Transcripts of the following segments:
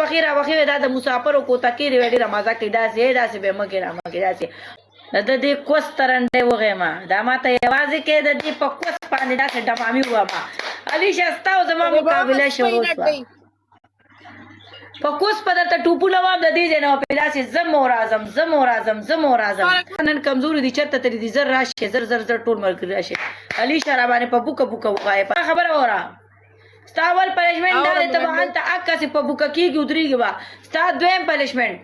وخی را وخی دا د مسافرو کوته کې ډېره مزه کوي داسې به مګې داسې د دې کوس ترنډې وغېما دا ماته یوازې کې د دې په کوس باندې داسې ډمامي وما علیشه ستا او زما مقابله شروع شوه په کوس په درته ټوپونه وام د دې ځای نه په داسې زم او راځم نن کمزوري دي چېرته ترې دي زر راشي زر ټول ملګري راشي علیشه را باندې په بوکه وغایې په خبره وره ستا اول پنشمنټ دا دی ته به هلته هکسې په بوکه کېږي ودرېږي به ستا دویم پنشمنټ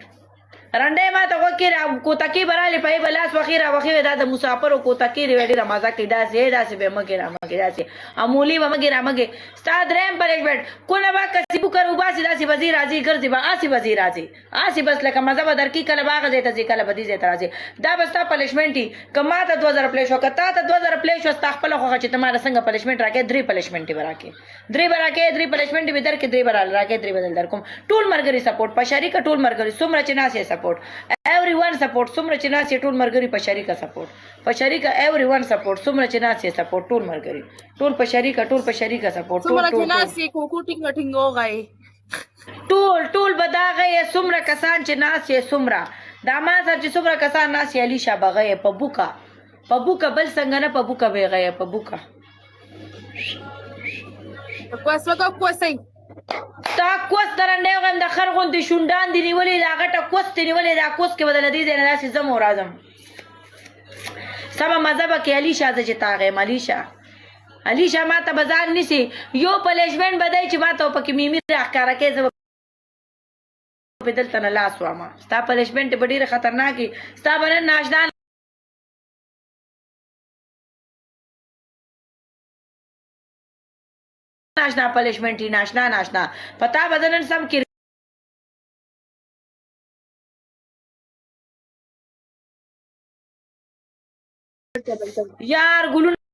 رنډۍ ما ته غوږ کې کوتکې به رالې په یې به لاس وخې را وخې دا د مسافرو کوتکې ډېره مزه کوي داسې به مګې داسې امولي به مګې را مګې ستا درېیم پنشمنټ کونه به کسي بوکر وباسي داسې به ځي راځي ګرځي به آسې به ځي راځي آسې بس لکه مزه به درکړي کله به هغه ځای ته ځي کله به دې ځای ته راځي دا به ستا پنشمنټ وي که ما ته 2000 پلی شو که تا ته 2000 پلی شو ستا خپله خوښه چې ته ما له څنګه پنشمنټ راکړې 3 پنشمنټې به راکړې 3 به راکړې 3 پنشمنټې به درکړې 3 به راکړې 3 به در کوم ټول ملګري سپورټ په شریکه ټول ملګري څومره چې ناست یې سپورټ everyone support څومره چې ناست یې ټول ملګري په شریکه سپورټ په شریکه everyone support څومره چې ناست یې سپورټ ټول ملګري ټول په شریکه سپورټ څومره چې ناست یې کوکو ټینګ وغایې ټول به دا غیې څومره کسان چې ناست یې څومره دا ما سره چې څومره کسان ناست یې علیشه به غیې په بوکه بل څنګه نه په بوکه به یې غیې په بوکه تا کوس ترنډی وغیم د خر غوندې شونډان دې نیولې دا غټه کوس دې نیولې دا کوس کې به د له دې ځای نه داسې ځم او راځم سمه مزه به کې علیشه زه چې تا غیم علیشه ما ته به ځان نیسي یو پنشمنټ به دی چې ما ته پکې میمي راښکاره کوې زه به دلته نه لاس وامه ستا پنشمنټ به ډېرې خطرناکې ستا به نن ناشنا پنشمنټ یې ناشنا پتا به زه نن سم کې یار ګلونه